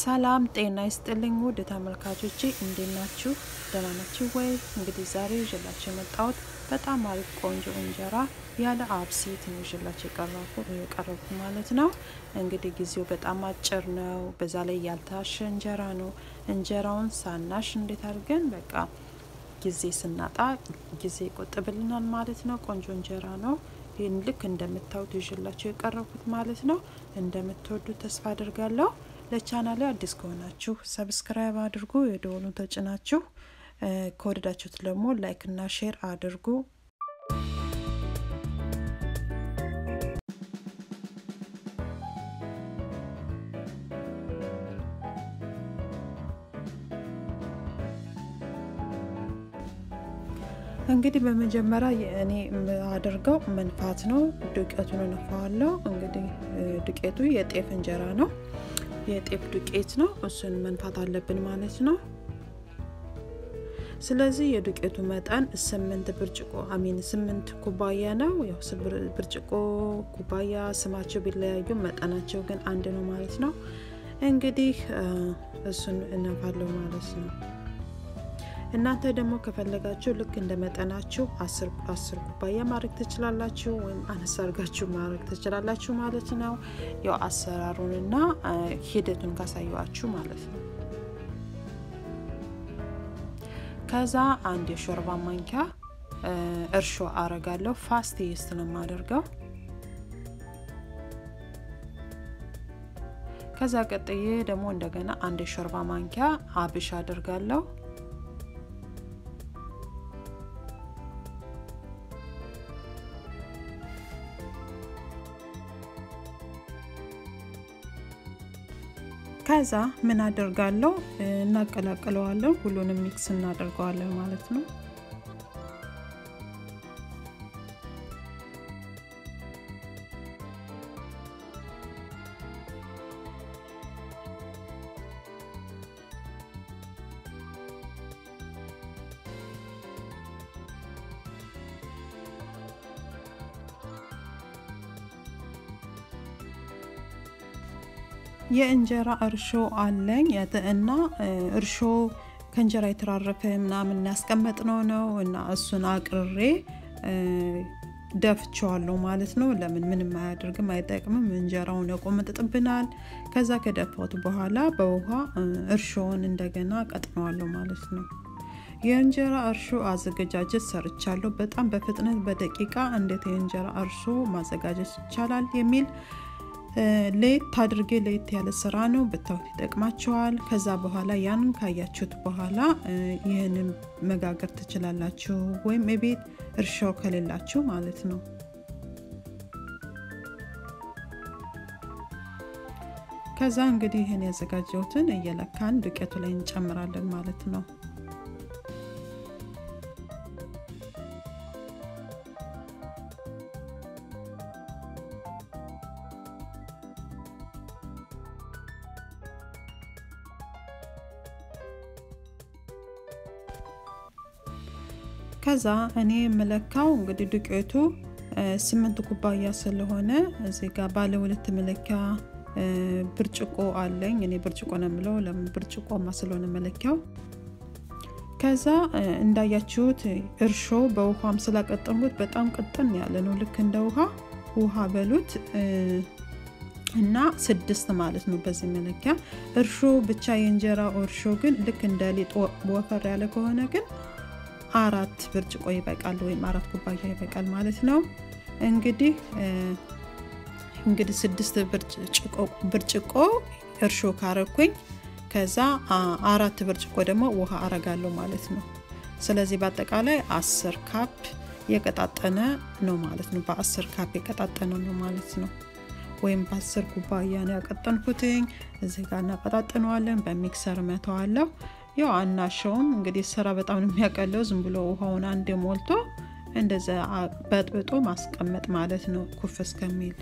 ሰላም ጤና ይስጥልኝ ውድ ተመልካቾቼ እንዴት ናችሁ? ደህና ናችሁ ወይ? እንግዲህ ዛሬ ይዤላችሁ የመጣሁት በጣም አሪፍ ቆንጆ እንጀራ ያለ አብሲት ነው ይዤላችሁ የቀረብኩት ማለት ነው። እንግዲህ ጊዜው በጣም አጭር ነው። በዛ ላይ ያልታሸ እንጀራ ነው። እንጀራውን ሳናሽ እንዴት አድርገን በቃ ጊዜ ስናጣ ጊዜ ይቆጥብልናል ማለት ነው። ቆንጆ እንጀራ ነው። ይሄን ልክ እንደምታዩት ይዤላችሁ የቀረብኩት ማለት ነው። እንደምትወዱት ተስፋ አደርጋለሁ። ለቻናሌ አዲስ ከሆናችሁ ሰብስክራይብ አድርጉ፣ የደወሉን ተጭናችሁ ከወደዳችሁት ደግሞ ላይክ እና ሼር አድርጉ። እንግዲህ በመጀመሪያ እኔ አደርገው መንፋት ነው። ዱቄቱን ነፋዋለሁ። እንግዲህ ዱቄቱ የጤፍ እንጀራ ነው። የጤፍ ዱቄት ነው። እሱን መንፋት አለብን ማለት ነው። ስለዚህ የዱቄቱ መጠን 8 ኩባያ ነው። ያው ብርጭቆ ኩባያ ስማቸው ቢለያዩ መጠናቸው ግን አንድ ነው ማለት ነው። እንግዲህ እሱን እነፋለሁ ማለት ነው። እናንተ ደግሞ ከፈለጋችሁ ልክ እንደመጠናችሁ 10 ኩባያ ማድረግ ትችላላችሁ ወይም አነስ አድርጋችሁ ማድረግ ትችላላችሁ ማለት ነው። ያው አሰራሩንና ሂደቱን ካሳያችሁ ማለት ነው። ከዛ አንድ የሾርባ ማንኪያ እርሾ አረጋለሁ። ፋስት ይስት ነው ማደርገው። ከዛ ቀጥዬ ደግሞ እንደገና አንድ የሾርባ ማንኪያ አብሽ አደርጋለሁ። ከዛ ምን አደርጋለሁ እናቀላቅለዋለን። ሁሉንም ሚክስ እናደርገዋለን ማለት ነው። የእንጀራ እርሾ አለኝ እና እርሾ ከእንጀራ የተራረፈ ምናምን ያስቀመጥነው ነው እና እሱን አቅርሬ ደፍቼዋለሁ ማለት ነው። ለምን ምንም አያደርግም አይጠቅምም። እንጀራውን ያቆመጥጥብናል። ከዛ ከደፋሁት በኋላ በውሃ እርሾውን እንደገና ቀጥነዋለሁ ማለት ነው። የእንጀራ እርሾ አዘገጃጀት ሰርቻለሁ። በጣም በፍጥነት በደቂቃ እንዴት የእንጀራ እርሾ ማዘጋጀት ይቻላል የሚል ለየት አድርጌ ለየት ያለ ስራ ነው። በታውት ይጠቅማችኋል። ከዛ በኋላ ያን ካያችሁት በኋላ ይሄንን መጋገር ትችላላችሁ ወይም ቤት እርሾ ከሌላችሁ ማለት ነው። ከዛ እንግዲህ ይሄን ያዘጋጀሁትን እየለካን ዱቄቱ ላይ እንጨምራለን ማለት ነው። ከዛ እኔ መለካው እንግዲህ ዱቄቱ 8 ኩባያ ስለሆነ እዚህ ጋር ባለ 2 መለኪያ ብርጭቆ አለኝ። እኔ ብርጭቆ ነው የምለው ለምን ብርጭቆማ ስለሆነ መለኪያው። ከዛ እንዳያችሁት እርሾ በውሃም ስላቀጠንኩት በጣም ቀጠን ያለ ነው። ልክ እንደ ውሃ በሉት እና 6 ማለት ነው በዚህ መለኪያ እርሾ ብቻ። የእንጀራ እርሾ ግን ልክ እንደ ሊጥ ወፈር ያለ ከሆነ ግን 4 ብርጭቆ ይበቃል ወይም 4 ኩባያ ይበቃል ማለት ነው። እንግዲህ 6 ብርጭቆ እርሾ ካረኩኝ ከዛ 4 ብርጭቆ ደግሞ ውሃ አረጋለሁ ማለት ነው። ስለዚህ በአጠቃላይ 10 ካፕ የቀጣጠነ ነው ማለት ነው። በ10 ካፕ የቀጣጠነ ነው ማለት ነው። ወይም በ10 ኩባያ ነው ያቀጠንኩትኝ። እዚህ ጋር እናቀጣጥነዋለን። በሚክሰር መተዋለሁ። ያው አናሸውም። እንግዲህ ስራ በጣም ነው የሚያቀለው። ዝም ብሎ ውሃውን አንዴ ሞልቶ እንደዛ በጥብጦ ማስቀመጥ ማለት ነው ኩፍ እስከሚል።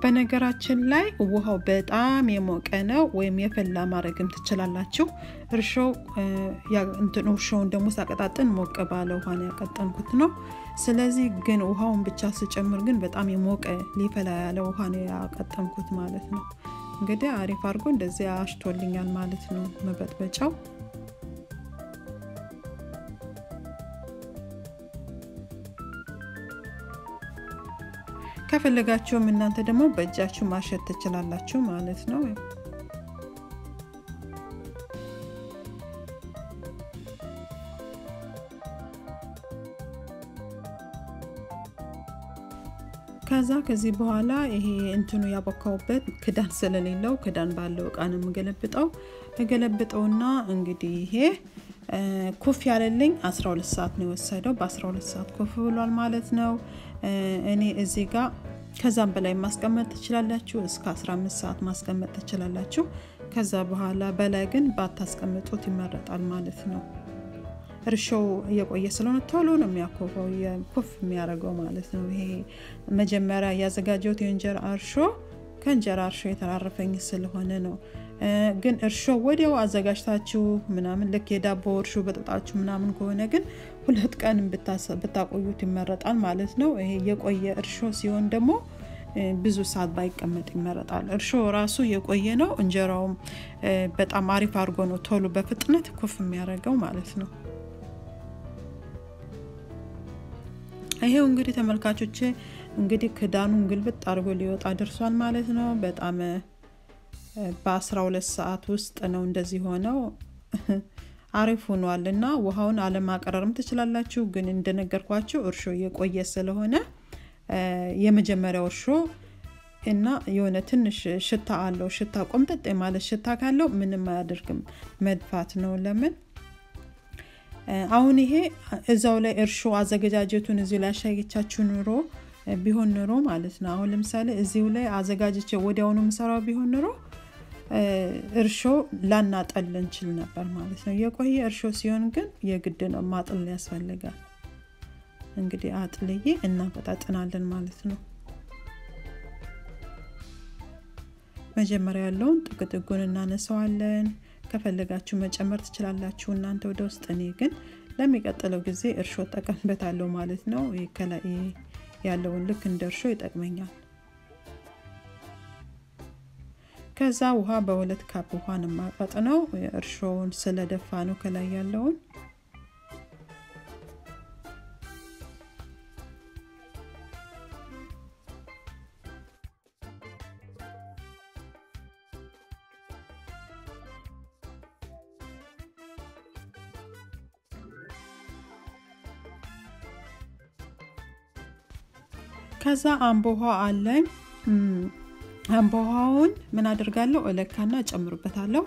በነገራችን ላይ ውሃው በጣም የሞቀ ነው ወይም የፈላ ማድረግም ትችላላችሁ። እርሾውን ደግሞ ሳቀጣጥን ሞቀ ባለ ውሃ ነው ያቀጠንኩት ነው። ስለዚህ ግን ውሃውን ብቻ ስጨምር ግን በጣም የሞቀ ሊፈላ ያለ ውሃ ነው ያቀጠንኩት ማለት ነው። እንግዲህ አሪፍ አርጎ እንደዚህ አሽቶልኛል ማለት ነው መበጥበጫው ከፈለጋችሁ እናንተ ደግሞ በእጃችሁ ማሸት ትችላላችሁ ማለት ነው ከዛ ከዚህ በኋላ ይሄ እንትኑ ያበካውበት ክዳን ስለሌለው ክዳን ባለው ቃንም ገለብጠውና እንግዲህ ይሄ ኩፍ ያለልኝ 12 ሰዓት ነው ወሰደው በ12 ሰዓት ኩፍ ብሏል ማለት ነው እኔ እዚህ ጋር ከዛም በላይ ማስቀመጥ ትችላላችሁ እስከ 15 ሰዓት ማስቀመጥ ትችላላችሁ ከዛ በኋላ በላይ ግን ባታስቀምጡት ይመረጣል ማለት ነው እርሾው የቆየ ስለሆነ ቶሎ ነው የሚያኮፈው የኩፍ የሚያረጋው ማለት ነው ይሄ መጀመሪያ ያዘጋጀሁት የእንጀራ እርሾ ከእንጀራ እርሾ የተራረፈኝ ስለሆነ ነው ግን እርሾ ወዲያው አዘጋጅታችሁ ምናምን ለክ የዳቦ እርሾ በጥጣችሁ ምናምን ከሆነ ግን ሁለት ቀን ብታቆዩት ይመረጣል ማለት ነው ይሄ የቆየ እርሾ ሲሆን ደግሞ ብዙ ሰዓት ባይቀመጥ ይመረጣል እርሾ ራሱ የቆየ ነው እንጀራውም በጣም አሪፍ አርጎ ነው ቶሎ በፍጥነት ኩፍ የሚያረጋው ማለት ነው አይሄው እንግዲህ ተመልካቾቼ እንግዲህ ክዳኑን ግልብጥ አርጎ ሊወጣ ደርሷል ማለት ነው በጣም በ12 ሰዓት ውስጥ ነው እንደዚህ ሆነው አሪፍ ሆኗልና ውሃውን አለማቀረርም ትችላላችሁ ግን እንደነገርኳችሁ እርሾ የቆየ ስለሆነ የመጀመሪያው እርሾ እና የሆነ ትንሽ ሽታ አለው ሽታ ቆምጠጥ ማለት ሽታ ካለው ምንም አያደርግም መድፋት ነው ለምን አሁን ይሄ እዛው ላይ እርሾ አዘጋጃጀቱን እዚህ ላይ አሻይቻችሁ ኑሮ ቢሆን ኑሮ ማለት ነው አሁን ለምሳሌ እዚው ላይ አዘጋጅቼ ወዲያውኑ መስራው ቢሆን ኑሮ እርሾ ላናጠል እንችል ነበር ማለት ነው የቆየ እርሾ ሲሆን ግን የግድ ነው ማጥል ያስፈልጋል እንግዲህ አጥልዬ እናቀጣጥናለን ማለት ነው መጀመሪያ ያለውን ጥቅጥቁን እናነሳዋለን ከፈለጋችሁ መጨመር ትችላላችሁ እናንተ ወደ ውስጥ እኔ ግን ለሚቀጥለው ጊዜ እርሾ ተጠቀምበታለሁ ማለት ነው ይከላይ ያለውን ልክ እንደ እርሾ ይጠቅመኛል ከዛ ውሃ በ2 ካፕ ውሃን ማቀጥነው እርሾውን ስለደፋ ነው ከላይ ያለውን ከዛ አምቦሃ አለኝ አምቦሃውን ምን አደርጋለሁ እለካና ጨምርበታለሁ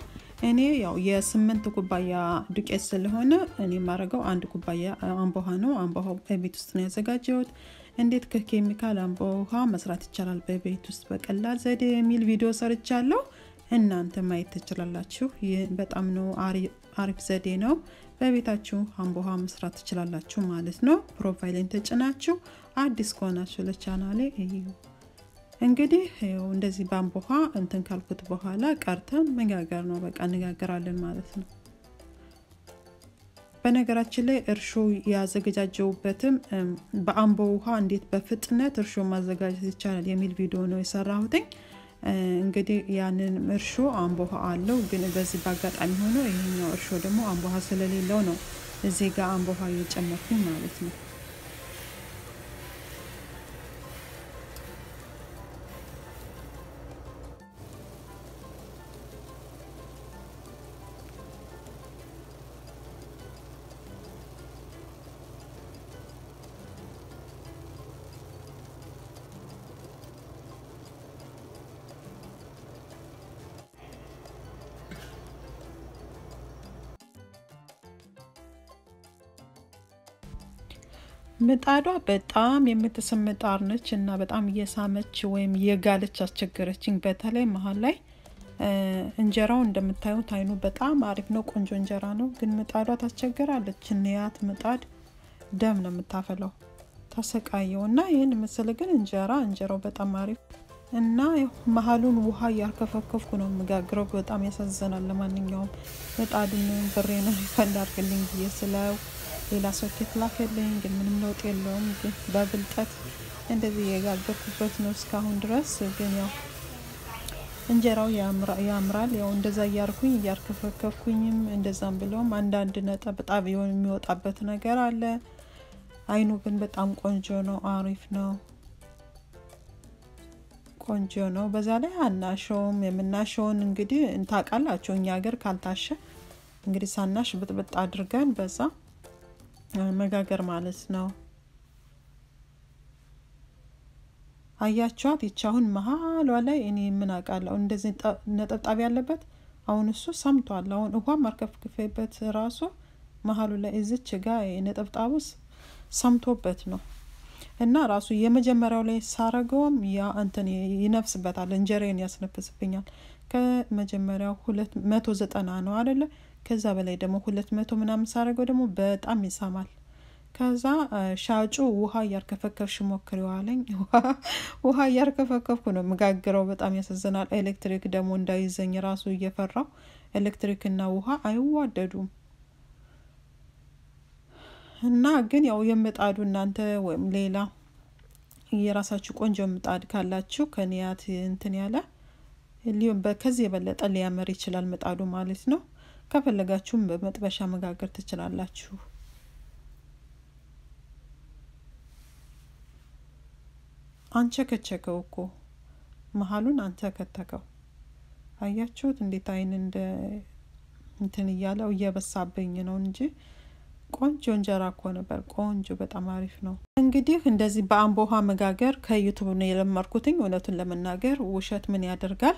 እኔ ያው የ8 ኩባያ ዱቄት ስለሆነ እኔ ማረጋው 1 ኩባያ አምቦሃ ነው አምቦሃው በቤት ውስጥ ነው ያዘጋጀሁት እንዴት ከኬሚካል አምቦሃ መስራት ይቻላል በቤት ውስጥ በቀላል ዘዴ የሚል ቪዲዮ ሰርቻለሁ እናንተ ማየት ትችላላችሁ በጣም ነው አሪፍ ዘዴ ነው በቤታችሁ አምቦሃ መስራት ትችላላችሁ ማለት ነው ፕሮፋይልን ተጭናችሁ አዲስ ከሆናችሁ ለቻናሌ እዩ እንግዲህ እንደዚህ ባምቦሃ እንትን ካልኩት በኋላ ቀርተን መጋገር ነው በቃ እንጋገራለን ማለት ነው በነገራችን ላይ እርሾ ያዘጋጀውበትም በአምቦሃ እንዴት በፍጥነት እርሾ ማዘጋጀት ይቻላል የሚል ቪዲዮ ነው የሰራሁት እንግዲህ ያንን እርሾ አምቦሃ አለው ግን በዚህ ባጋጣሚ ሆኖ ይሄኛው እርሾ ደግሞ አምቦሃ ስለሌለው ነው እዚህ ጋር አምቦሃ እየጨመርኩኝ ማለት ነው ምጣዷ በጣም የምትስምጣር ነች እና በጣም እየሳመች ወይም የጋለች አስቸገረችኝ በተለይ መሃል ላይ እንጀራው እንደምታዩት አይኑ በጣም አሪፍ ነው ቆንጆ እንጀራ ነው ግን ምጣዷ ታስቸግራለች ንያት ምጣድ ደም ነው የምታፈለው ተሰቃየውና ይሄን መሰለ ግን እንጀራው በጣም አሪፍ እና መሃሉን ውሃ ያርከፈከፍኩ ነው መጋግረው በጣም ያሳዝናል ለማንኛውም ምጣዱን ብሬና ይፈላርግልኝ ይስላው ሌላ ሶኬት ላከልኝ ግን ምንም ለውጥ የለውም ግን በብልጠት እንደዚህ የጋገርኩበት ነው እስካሁን ድረስ ግን ያው እንጀራው ያምራል ያው እንደዛ ያርከፈከፍኩኝም እንደዛም ብለውም አንዳንድ ነጠብጣብ የሚወጣበት ነገር አለ አይኑ ግን በጣም ቆንጆ ነው አሪፍ ነው ቆንጆ ነው በዛ ላይ አናሾም የምናሾውን እንግዲህ እንታቃላችሁ እኛ ሀገር ካልታሸ እንግዲህ ሳናሽ ብጥብጥ አድርገን በዛ መጋገር ማለት ነው አያቻት ይቻውን መሃሏ ላይ እኔ ምን አቃለው እንደዚህ ነጠብጣብ ያለበት አሁን እሱ ሰምቷል አሁን ውሃ ማርከፍከፈበት ራሱ መሃሉ ላይ እዚች ጋር ነጠብጣቡስ ሰምቶበት ነው እና ራሱ የመጀመሪያው ላይ ሳረገውም ያ እንትን ይነፍስበታል እንጀራን ያስነፍስብኛል ከመጀመሪያው 290 ነው አይደለ ከዛ በላይ ደግሞ 200 ምናምን ሳረገው ደግሞ በጣም ይሳማል ከዛ ሻጩ ውሃ ያርከፈከፍሽ ሞክሪው አለኝ ውሃ ያርከፈከፍኩ ነው መጋገረው በጣም ያሰዘናል ኤሌክትሪክ ደግሞ እንዳይዘኝ ራሱ እየፈራው ኤሌክትሪክ እና ውሃ አይዋደዱም እና ግን ያው የምጣዱ እናንተ ወይም ሌላ የራሳችሁ ቆንጆ ምጣድ ካላችሁ ከኒያት እንትን ያለ ሊሆን በከዚህ የበለጠ ሊያመር ይችላል ምጣዱ ማለት ነው ከፈለጋችሁም በመጥበሻ መጋገር ትችላላችሁ አንቸከቸከው እኮ መሃሉን አንተከተከው አያችሁት እንዴት አይን እንደ እንትን ያለው እየበሳበኝ ነው እንጂ ቆንጆ እንጀራ እኮ ነበር ቆንጆ በጣም አሪፍ ነው እንግዲህ እንደዚህ በአምቦሃ መጋገር ከዩቲዩብ ነው የለመርኩትኝ እውነቱን ለመናገር ውሸት ምን ያደርጋል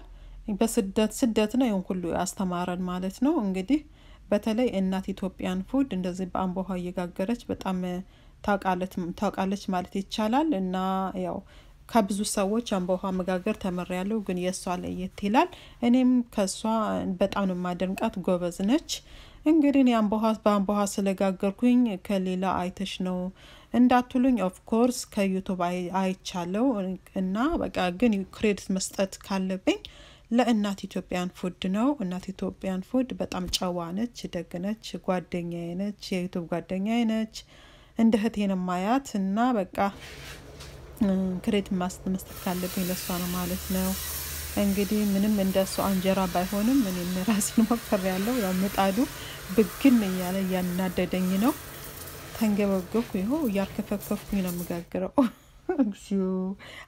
በስደት ነው ይሁን ሁሉ ያስተማረን ማለት ነው እንግዲህ በተለይ እናት ኢትዮጵያን ፉድ እንደዚህ በአምቦሃ እየጋገረች በጣም ታውቃለች ማለት ይቻላል እና ያው ከብዙ ሰዎች አምቦሃ መጋገር ተመሪያለሁ ግን የሷ ላይ ይትላል እኔም ከሷ በጣም ነው ማደንቃት ጎበዝ ነች እንግዲህ እኔ በአምቦሃ ስለጋገርኩኝ ከሌላ አይተሽ ነው እንዳትሉኝ ኦፍ ኮርስ ከዩቲዩብ አይቻለው እና በቃ ግን ክሬዲት መስጠት ካለብኝ ለእናት ኢትዮጵያን ፉድ ነው እናት ኢትዮጵያን ፉድ በጣም ጨዋ ነች ደግ ነች ጓደኛዬ ነች የዩቲዩብ ጓደኛዬ ነች እንደ እህቴን ማያት እና በቃ ክሬዲት መስጠት ካለብኝ ለሷ ነው ማለት ነው እንግዲህ ምንም እንደሱ እንጀራ ባይሆንም እኔም ራሴን ሞክሬያለሁ ያው ምጣዱ ብግን ያለ ያናደደኝ ነው ተንገበገብኩ ይሄው ያርከፈከፍኩኝ ነው መጋገረው እግዚኦ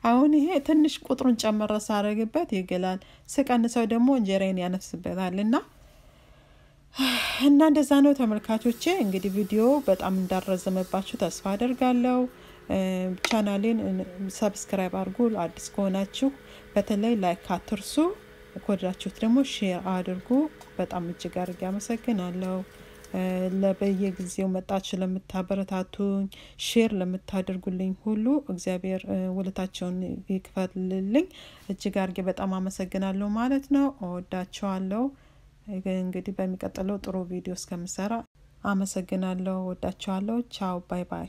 አሁን ይሄ ትንሽ ቁጥሩን ጨመረ ሳረግበት ይገላል ስቀንሰው ደግሞ እንጀራዬን ያነፍስበታልና እና እንደዛ ነው ተመልካቾቼ እንግዲህ ቪዲዮ በጣም እንዳረዘመባችሁ ተስፋ አደርጋለሁ ቻናሌን ሰብስክራይብ አድርጉ አዲስ ከሆናችሁ በተለይ ላይክ አትርሱ ከወደዳችሁት ደግሞ ሼር አድርጉ በጣም እጅግ አድርጌ አመሰግናለሁ ለበየጊዜው መጣችሁ ለምታበረታቱኝ ሼር ለምታደርጉልኝ ሁሉ እግዚአብሔር ወለታቸውን ይክፈልልኝ እጅግ አድርጌ በጣም አመሰግናለሁ ማለት ነው እወዳችኋለሁ እንግዲህ በሚቀጥለው ጥሩ ቪዲዮ እስከምሰራ አመሰግናለሁ ወዳችኋለሁ ቻው ባይ ባይ